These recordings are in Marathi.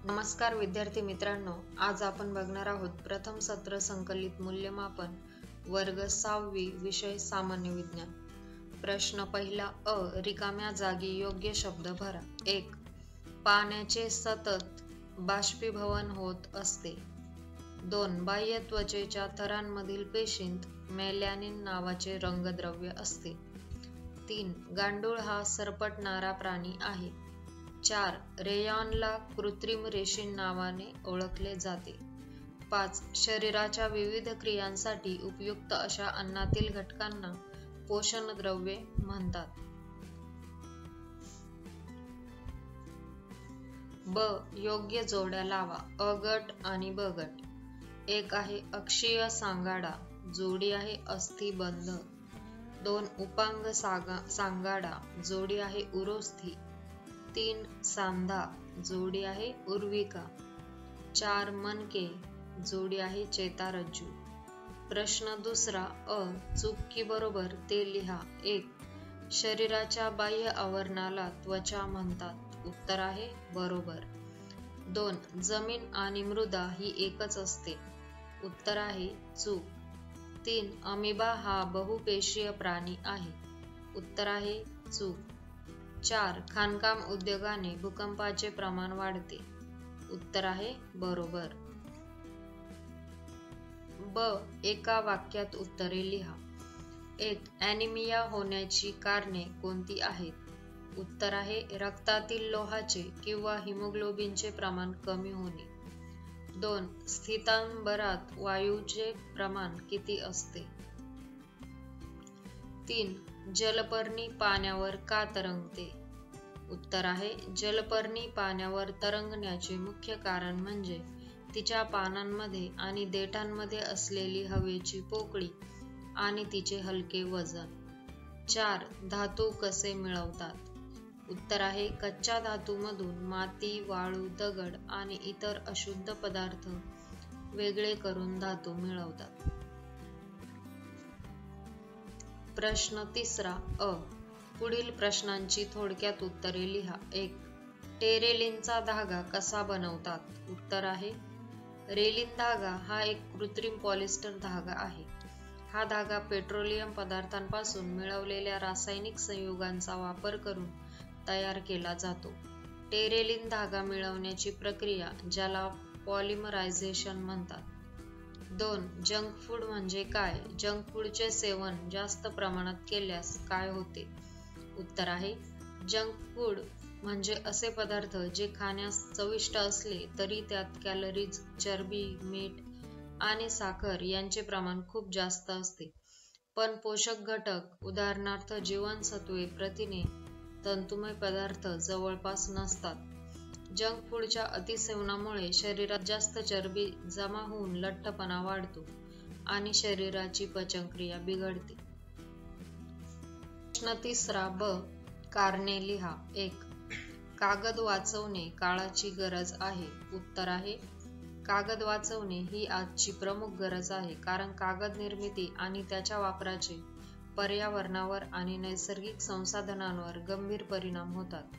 नमस्कार विद्यार्थी मित्रांनो, आज आपण बघणार आहोत प्रथम सत्र संकलित मूल्यमापन वर्ग 6वी विषय सामान्य विज्ञान। प्रश्न पहिला अ, रिकाम्या जागी योग्य शब्द भरा। 1. पाण्याचे सतत बाष्पीभवन होत असते। 2. बाह्य त्वचेच्या थरांमधील पेशींत मेलॅनिन नावाचे रंगद्रव्य असते। 3. गांडूळ हा सरपटणारा प्राणी आहे। 4. रेयॉनला कृत्रिम रेशीम नावाने ओळखले जाते। 5. शरीराच्या विविध क्रियांसाठी उपयुक्त अशा अन्नातील घटकांना पोषणद्रव्ये म्हणतात। ब. योग्य जोड्या लावा। अ गट आणि ब गट। 1 आहे अक्षीय सांगाडा, जोडी आहे अस्थिबंध। 2. उपांग सांगाडा, जोडी आहे उरोस्थी। 3. सांधा, जोडी आहे उर्विका। 4. मनके, जोडी आहे चेतारज्जू। प्रश्न दुसरा अ, चूक की बरोबर ते लिहा। 1. शरीराच्या बाह्य आवरणाला त्वचा म्हणतात। उत्तर आहे बरोबर। 2. जमीन आणि मृदा ही एकच असते। उत्तर आहे चूक। 3. अमिबा हा बहुपेशीय प्राणी आहे। उत्तर आहे चूक। 4. खाणकाम उद्योगाने भूकंपाचे प्रमाण वाढते। उत्तर आहे बरोबर। ब. एका वाक्यात उत्तरे लिहा। 1. ॲनिमिया होण्याची कारणे कोणती आहेत? उत्तर आहे रक्तातील लोहाचे किंवा हिमोग्लोबिनचे प्रमाण कमी होणे। 2. स्थितांबरात वायूचे प्रमाण किती असते? 3. जलपर्णी पाण्यावर का तरंगते? उत्तर आहे जलपर्णी पाण्यावर तरंगण्याचे मुख्य कारण म्हणजे तिच्या पानांमध्ये आणि देठांमध्ये असलेली हवेची पोकळी आणि तिचे हलके वजन। 4. धातू कसे मिळवतात? उत्तर आहे कच्च्या धातूमधून माती, वाळू, दगड आणि इतर अशुद्ध पदार्थ वेगळे करून धातू मिळवतात। प्रश्न तिसरा अ, पुढील प्रश्नांची थोडक्यात उत्तरे लिहा। 1. टेरेलिनचा धागा कसा बनवतात? उत्तर आहे रेलिन धागा हा एक कृत्रिम पॉलिस्टर धागा आहे। हा धागा पेट्रोलियम पदार्थांपासून मिळवलेल्या रासायनिक संयुगांचा वापर करून तयार केला जातो। टेरेलिन धागा मिळवण्याची प्रक्रिया ज्याला पॉलिमरायझेशन म्हणतात। 2. जंक फूड म्हणजे काय? जंक फूडचे सेवन जास्त प्रमाणात केल्यास काय होते? उत्तर आहे जंक फूड म्हणजे असे पदार्थ जे खाण्यास चविष्ट असले तरी त्यात कॅलरीज, चरबी, मीठ आणि साखर यांचे प्रमाण खूप जास्त असते, पण पोषक घटक उदाहरणार्थ जीवनसत्वे, प्रथिने, तंतुमय पदार्थ जवळपास नसतात। जंक फूडच्या अतिसेवनामुळे शरीरात जास्त चरबी जमा होऊन लठ्ठपणा वाढतो आणि शरीराची पचनक्रिया बिघडते। प्रश्न तिसरा ब, कारणे लिहा। 1. कागद वाचवणे काळाची गरज आहे। उत्तर आहे कागद वाचवणे ही आजची प्रमुख गरज आहे, कारण कागद निर्मिती आणि त्याच्या वापराचे पर्यावरणावर आणि नैसर्गिक संसाधनांवर गंभीर परिणाम होतात।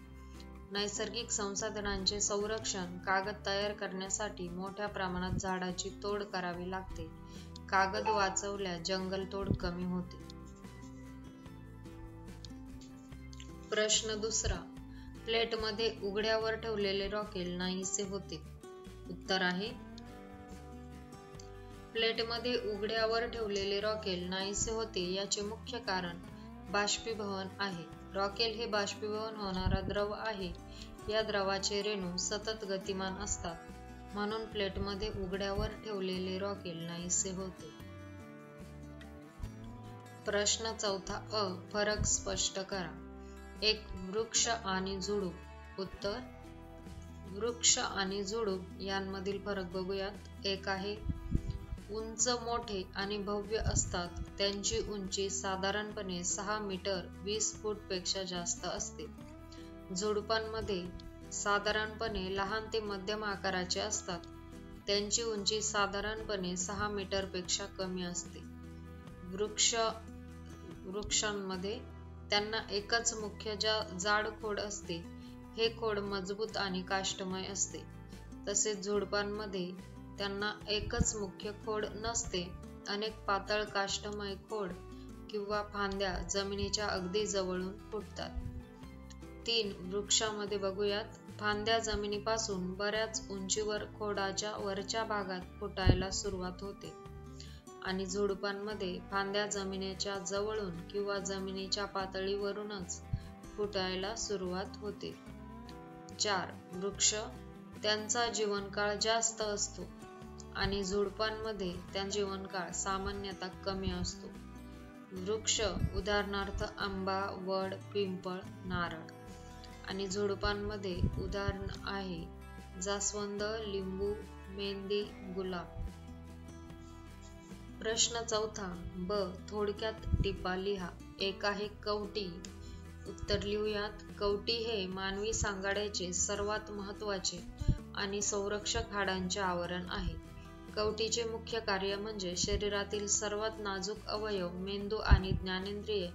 नैसर्गिक संसाधनांचे संरक्षण कागद तयार करण्यासाठी मोठ्या प्रमाणात झाडाची तोड करावी लागते। कागद वाचवल्यास जंगलतोड कमी होते। प्रश्न दुसरा, प्लेटमध्ये उघड्यावर ठेवलेले रॉकेल नाहीसे होते। उत्तर आहे प्लेटमध्ये उघड्यावर ठेवलेले रॉकेल नाहीसे होते याचे मुख्य कारण बाष्पीभवन आहे। रॉकेल हे बाष्पीभवन होणारा द्रव आहे। या द्रवाचे रेणू सतत गतिमान असतात, म्हणून प्लेटमध्ये उघड्यावर ठेवलेले रॉकेल नाहीसे होते। प्रश्न चौथा अ, फरक स्पष्ट करा। 1. वृक्ष आणि झुडूप। उत्तर वृक्ष आणि झुडूप यांमधील फरक बघूयात। 1 आहे उंच, मोठे आणि भव्य असतात। त्यांची उंची साधारणपणे 6 मीटर 20 फूट पेक्षा जास्त असते। झुडुपांमध्ये साधारणपणे लहान ते मध्यम आकाराचे असतात। त्यांची उंची साधारणपणे 6 मीटर पेक्षा कमी असते। वृक्षांमध्ये त्यांना एकच मुख्य जाड खोड असते। हे खोड मजबूत आणि काष्ठमय असते। तसेच झुडपांमध्ये त्यांना एकच मुख्य खोड नसते. अनेक पातळ काष्ठमय खोड किंवा फांद्या जमिनीच्या अगदी जवळून फुटतात. 3. वृक्षामध्ये बघूयात. फांद्या जमिनीपासून बऱ्याच उंचीवर खोडाच्या वरच्या भागात फुटायला सुरुवात होते आणि झुडपांमध्ये फांद्या जमिनीच्या जवळून किंवा जमिनीच्या पातळीवरूनच फुटायला सुरुवात होते. 4. वृक्ष त्यांचा जीवनकाळ जास्त असतो आणि झुडपांमध्ये त्यांचा जीवनकाळ सामान्यतः कमी असतो. वृक्ष उदाहरणार्थ आंबा, वड, पिंपळ, नारळ आणि झुडपांमध्ये उदाहरण आहे जास्वंद, लिंबू, मेंदी, गुलाब. प्रश्न 4. ब. थोडक्यात टिपा लिहा. 1 आहे कवटी. उत्तर लिहूयात. कवटी हे मानवी सांगाड्याचे सर्वात महत्त्वाचे आणि संरक्षक हाडांचे आवरण आहे. कवटीचे मुख्य कार्य म्हणजे शरीरातील सर्वात नाजूक अवयव मेंदू आणि ज्ञानेंद्रिये,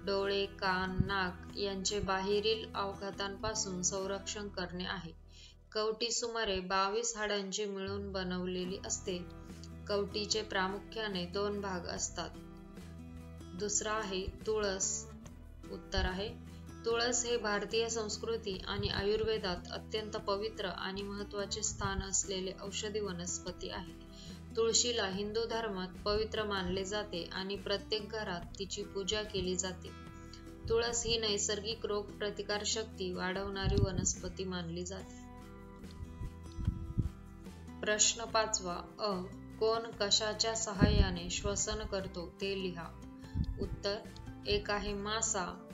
डोळे, कान, नाक यांचे बाहेरील अपघातांपासून संरक्षण करणे आहे. कवटी सुमारे 22 हाडांची मिळून बनवलेली असते. कवटीचे प्रामुख्याने 2 भाग असतात. दुसरा आहे तुळस. उत्तर आहे तुळस हे भारतीय संस्कृती आणि आयुर्वेदात अत्यंत पवित्र आणि महत्त्वाचे स्थान असलेले औषधी वनस्पती आहे. तुळशीला हिंदू धर्मात पवित्र मानले जाते आणि प्रत्येक घरात तिची पूजा केली जाते. तुळस ही नैसर्गिक रोग प्रतिकारशक्ती वाढवणारी वनस्पती मानली जाते. प्रश्न 5. अ. कोण कशाच्या सहाय्याने श्वसन करतो ते लिहा. उत्तर. 1 आहे मासा.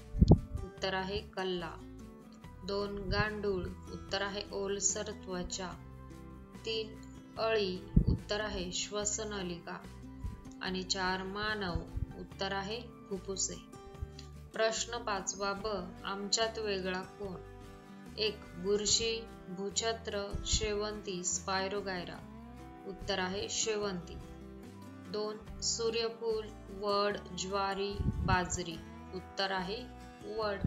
उत्तर आहे कल्ला. 2 गांडूळ. उत्तर आहे ओलसर त्वचा. 3 अळी. उत्तर आहे श्वसनलिका आणि 4 मानव. उत्तर आहे फुफ्फुसे. प्रश्न 5. ब. आमच्यात वेगळा कोण? 1 बुरशी, भूछत्र, शेवंती, स्पायरोगायरा. उत्तर आहे शेवंती. 2 सूर्यफूल, वड, ज्वारी, बाजरी. उत्तर आहे वड.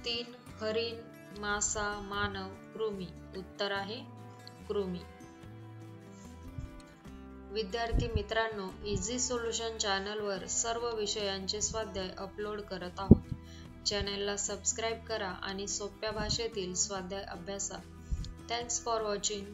3 हरिण, मासा, मानव, कृमी. उत्तर आहे कृमी. विद्यार्थी मित्रांनो, इझी सोल्युशन चॅनलवर सर्व विषयांचे स्वाध्याय अपलोड करत आहोत. चॅनलला सबस्क्राईब करा आणि सोप्या भाषेतील स्वाध्याय अभ्यासा. Thanks for watching.